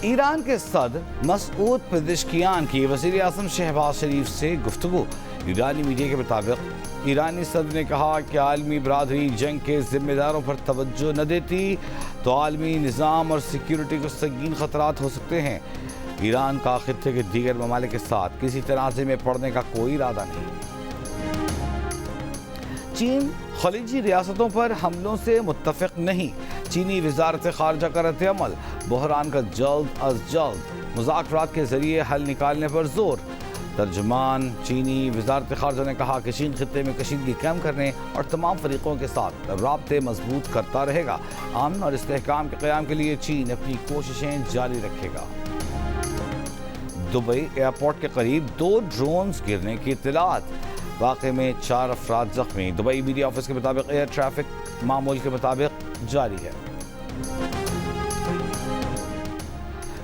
ایران کے صدر Masoud Pezeshkian کی وزیر اعظم شہباز شریف سے گفتگو۔ ایرانی میڈیا کے مطابق ایرانی صدر نے کہا کہ عالمی برادری جنگ کے ذمہ داروں پر توجہ نہ دیتی تو عالمی نظام اور سیکیورٹی کو سنگین خطرات ہو سکتے ہیں۔ ایران کا خطے کے دیگر ممالک کے ساتھ کسی تنازع میں پڑنے کا کوئی ارادہ نہیں۔ چین خلیجی ریاستوں پر حملوں سے متفق نہیں، چینی وزارت خارجہ کا رد عمل، بحران کا جلد از جلد مذاکرات کے ذریعے حل نکالنے پر زور۔ ترجمان چینی وزارت خارجہ نے کہا کہ چین خطے میں کشیدگی کم کرنے اور تمام فریقوں کے ساتھ رابطے مضبوط کرتا رہے گا۔ امن اور استحکام کے قیام کے لیے چین اپنی کوششیں جاری رکھے گا۔ دبئی ایئرپورٹ کے قریب 2 ڈرونز گرنے کی اطلاعات، واقعے میں 4 افراد زخمی۔ دبئی میڈیا آفس کے مطابق ایئر ٹریفک معمول کے مطابق جاری ہے۔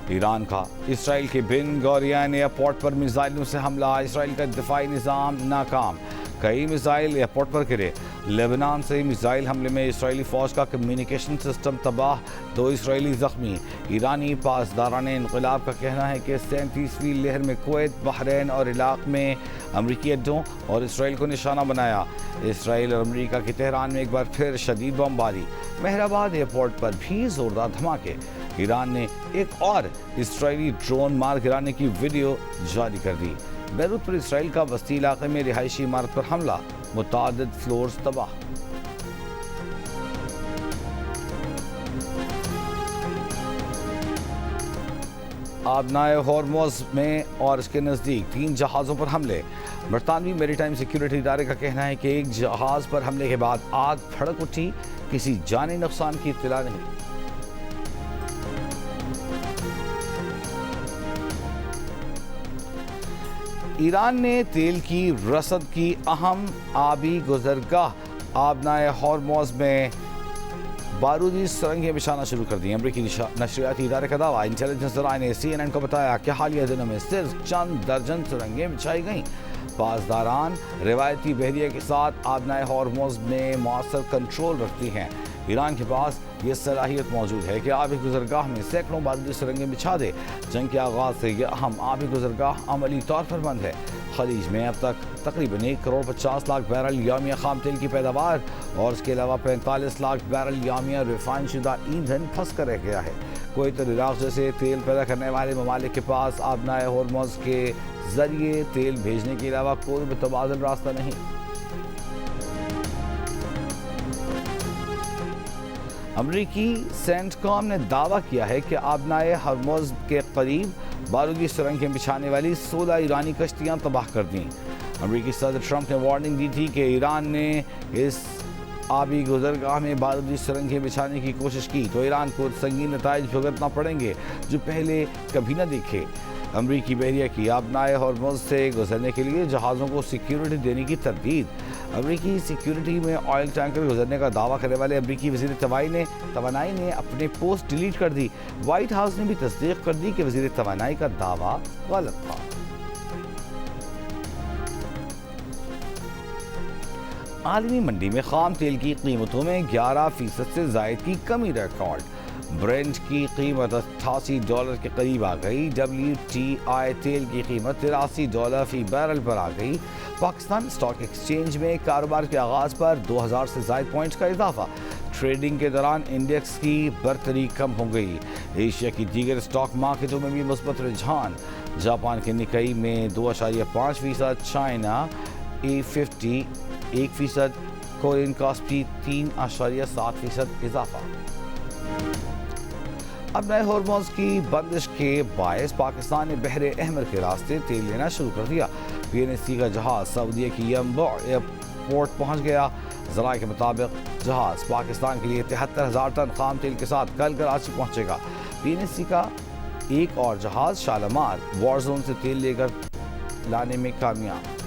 ایران کا اسرائیل کے بن گورین ایئرپورٹ پر میزائلوں سے حملہ، اسرائیل کا دفاعی نظام ناکام، کئی میزائل ایئرپورٹ پر گرے۔ لیبنان سے میزائل حملے میں اسرائیلی فوج کا کمیونیکیشن سسٹم تباہ، 2 اسرائیلی زخمی۔ ایرانی پاسداران انقلاب کا کہنا ہے کہ 37ویں لہر میں کویت، بحرین اور عراق میں امریکی اڈوں اور اسرائیل کو نشانہ بنایا۔ اسرائیل اور امریکہ کی تہران میں ایک بار پھر شدید بمباری، مہرآباد ایئرپورٹ پر بھی زوردار دھماکے۔ ایران نے ایک اور اسرائیلی ڈرون مار گرانے کی ویڈیو جاری کر دی۔ بیروت پر اسرائیل کا وسطی علاقے میں رہائشی عمارت پر حملہ، متعدد فلورز تباہ۔ آبنائے ہورموز میں اور اس کے نزدیک 3 جہازوں پر حملے، برطانوی میری ٹائم سیکیورٹی ادارے کا کہنا ہے کہ ایک جہاز پر حملے کے بعد آگ بھڑک اٹھی، کسی جانی نقصان کی اطلاع نہیں۔ ایران نے تیل کی رسد کی اہم آبی گزرگاہ آبنائے ہورموز میں بارودی سرنگیں بچھانا شروع کر دی۔ امریکی نشریاتی ادارے کا دعویٰ، انٹیلیجنس ذرائع نے CNN کو بتایا کہ حالیہ دنوں میں صرف چند درجن سرنگیں بچھائی گئیں۔ پاسداران روایتی بحریہ کے ساتھ آبنائے ہورموز میں مؤثر کنٹرول رکھتی ہیں۔ ایران کے پاس یہ صلاحیت موجود ہے کہ آبی گزرگاہ میں سینکڑوں بارودی سرنگیں بچھا دے۔ جنگ کے آغاز سے یہ اہم آبی گزرگاہ عملی طور پر بند ہے۔ خلیج میں اب تک تقریباً 1.50 کروڑ بیرل یومیہ خام تیل کی پیداوار اور اس کے علاوہ 45 لاکھ بیرل یومیہ ریفائن شدہ ایندھن پھنس کر رہ گیا ہے۔ کویت اور عراق جیسے تیل پیدا کرنے والے ممالک کے پاس آبنائے ہورموز کے ذریعے تیل بھیجنے کے علاوہ کوئی متبادل راستہ نہیں۔ امریکی سینٹ کام نے دعویٰ کیا ہے کہ آبنائے ہورموز کے قریب بارودی سرنگیں بچھانے والی 16 ایرانی کشتیاں تباہ کر دیں۔ امریکی صدر ٹرمپ نے وارننگ دی تھی کہ ایران نے اس آبی گزرگاہ میں بارودی سرنگیں بچھانے کی کوشش کی تو ایران کو سنگین نتائج بھگتنا پڑیں گے جو پہلے کبھی نہ دیکھے۔ امریکی بحریہ کی آبنائے ہورموز سے گزرنے کے لیے جہازوں کو سیکیورٹی دینے کی تردید۔ امریکی سیکیورٹی میں آئل ٹینکر گزرنے کا دعویٰ کرنے والے امریکی وزیر توانائی نے اپنے پوسٹ ڈیلیٹ کر دی۔ وائٹ ہاؤس نے بھی تصدیق کر دی کہ وزیر توانائی کا دعویٰ غلط تھا۔ عالمی منڈی میں خام تیل کی قیمتوں میں 11% سے زائد کی کمی ریکارڈ۔ برنٹ کی قیمت $88 کے قریب آ گئی۔ WTI تیل کی قیمت $83 فی بیرل پر آ گئی۔ پاکستان اسٹاک ایکسچینج میں کاروبار کے آغاز پر 2000 سے زائد پوائنٹس کا اضافہ۔ ٹریڈنگ کے دوران انڈیکس کی برتری کم ہو گئی۔ ایشیا کی دیگر اسٹاک مارکیٹوں میں بھی مثبت رجحان۔ جاپان کے نکئی میں 2.5%، چائنا A50 1%، کورین کاسپی 3.7% اضافہ۔ آبنائے ہورموز کی بندش کے باعث پاکستان نے بحر احمر کے راستے تیل لینا شروع کر دیا۔ PNSC کا جہاز سعودیہ کی ینبوع ایئرپورٹ پہنچ گیا۔ ذرائع کے مطابق جہاز پاکستان کے لیے 73,000 ٹن خام تیل کے ساتھ کل کراچی پہنچے گا۔ PNSC کا ایک اور جہاز شالمار وار زون سے تیل لے کر لانے میں کامیاب۔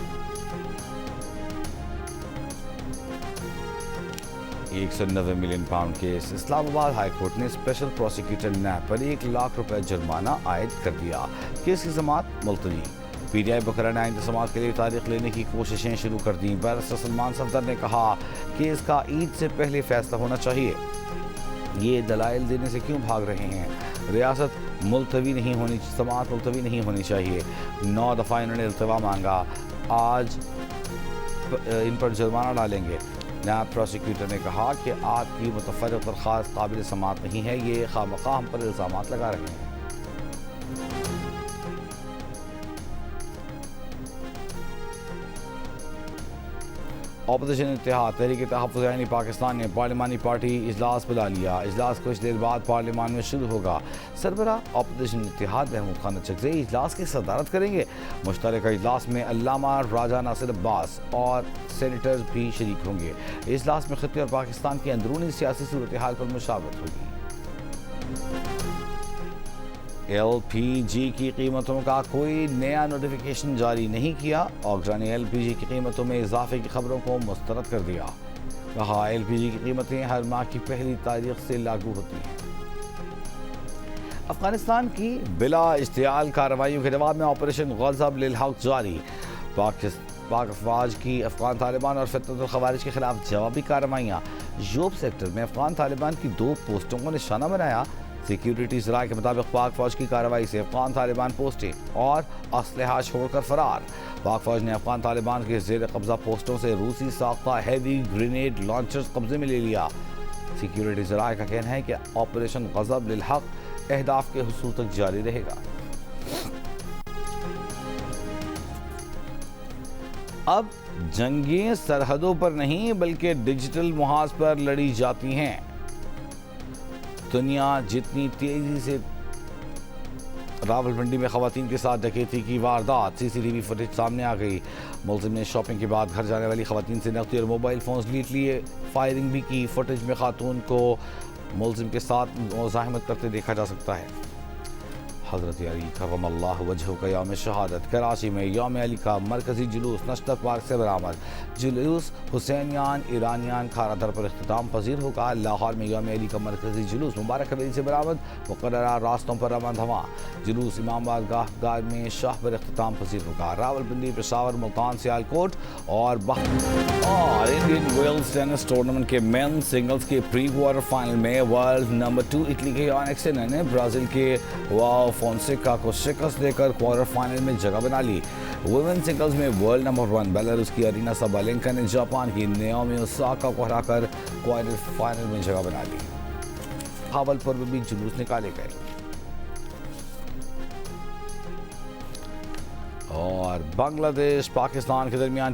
190 ملین پاؤنڈ کیس، اسلام آباد ہائی کورٹ نے اسپیشل پروسیکیوٹر نیب پر 1 لاکھ روپے جرمانہ عائد کر دیا۔ کیس کی سماعت ملتوی۔ PTI بکرا نائن سماعت کے لیے تاریخ لینے کی کوششیں شروع کر دیں۔ بیرسٹر سلمان صفدر نے کہا کہ اس کا عید سے پہلے فیصلہ ہونا چاہیے۔ یہ دلائل دینے سے کیوں بھاگ رہے ہیں؟ ریاست سماعت ملتوی نہیں ہونی چاہیے۔ 9 دفعہ انہوں نے التوا مانگا، آج ان پر جرمانہ ڈالیں گے۔ نائب پروسیکیوٹر نے کہا کہ آپ کی متفرق درخواست قابل سماعت نہیں ہے، یہ خواہ ہم پر الزامات لگا رہے ہیں۔ اپوزیشن اتحاد تحریک تحفظ عینی پاکستان نے پارلیمانی پارٹی اجلاس بلا لیا۔ اجلاس کچھ دیر بعد پارلیمان میں شروع ہوگا۔ سربراہ اپوزیشن اتحاد محمود خان اچکزئی اجلاس کی صدارت کریں گے۔ مشترکہ اجلاس میں علامہ راجہ ناصر عباس اور سینیٹرز بھی شریک ہوں گے۔ اجلاس میں خطے اور پاکستان کی اندرونی سیاسی صورتحال پر مشاورت ہوگی۔ ایل پی جی کی قیمتوں کا کوئی نیا نوٹیفیکیشن جاری نہیں کیا، اوکرا نے ایل پی جی کی قیمتوں میں اضافے کی خبروں کو مسترد کر دیا۔ کہا ایل پی جی کی قیمتیں ہر ماہ کی پہلی تاریخ سے لاگو ہوتی ہیں۔ افغانستان کی بلا اشتعال کارروائیوں کے جواب میں آپریشن غضب للحق جاری۔ پاک افواج کی افغان طالبان اور فتنۃ الخوارج کے خلاف جوابی کارروائیاں۔ یوب سیکٹر میں افغان طالبان کی 2 پوسٹوں کو نشانہ بنایا۔ سیکیورٹی ذرائع کے مطابق پاک فوج کی کارروائی سے افغان طالبان پوسٹیں اور اسلحہ چھوڑ کر فرار۔ پاک فوج نے افغان طالبان کے زیر قبضہ پوسٹوں سے روسی ساختہ ہیوی گرینیڈ لانچرز قبضے میں لے لیا۔ سیکیورٹی ذرائع کا کہنا ہے کہ آپریشن غضب للحق اہداف کے حصول تک جاری رہے گا۔ اب جنگیں سرحدوں پر نہیں بلکہ ڈیجیٹل محاذ پر لڑی جاتی ہیں۔ دنیا جتنی تیزی سے راولپنڈی میں خواتین کے ساتھ ڈکیتی کی واردات، سی سی ٹی وی فوٹیج سامنے آ گئی۔ ملزم نے شاپنگ کے بعد گھر جانے والی خواتین سے نقدی اور موبائل فونز لوٹ لیے، فائرنگ بھی کی۔ فوٹیج میں خاتون کو ملزم کے ساتھ مزاحمت کرتے دیکھا جا سکتا ہے۔ حضرت علی کرم اللہ وجہہ کا یوم شہادت، کراچی میں یوم علی کا مرکزی جلوس نشتر پارک سے برآمد۔ جلوس حسینیان ایرانیان کھارا در پر اختتام پذیر ہوگا۔ لاہور میں یوم علی کا مرکزی جلوس مبارک حویلی سے برآمد، مقررہ راستوں پر امن ہوا۔ جلوس امام آباد گاہ میں شاہ پر اختتام پذیر ہوگا۔ راولپنڈی، پشاور، ملتان، سیالکوٹ اور انڈین ویلز ٹینس ٹورنامنٹ کے مین سنگلز کے پری کوارٹر فائنل میں ورلڈ نمبر 2 اٹلی کے یانک سنر نے برازیل کے واو فونسیکا کو شکست دے کر کوارٹر فائنل میں جگہ بنا لی۔ ویمن سنگلز میں ورلڈ نمبر 1 بیلاروس کی ارینا سابالینکا نے جاپان کی نیومی اوساکا کو ہرا کر کوارٹر فائنل میں جگہ بنا لی۔ بھاولپور میں بھی جلوس نکالے گئے۔ اور بنگلہ دیش پاکستان کے درمیان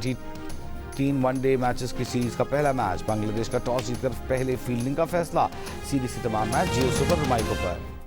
3 ون ڈے میچز کی سیریز کا پہلا میچ، بنگلہ دیش کا ٹاس جیت کر پہلے فیلڈنگ کا فیصلہ۔ سیریز کے تمام میچ جیو سپر مائیکرو پر۔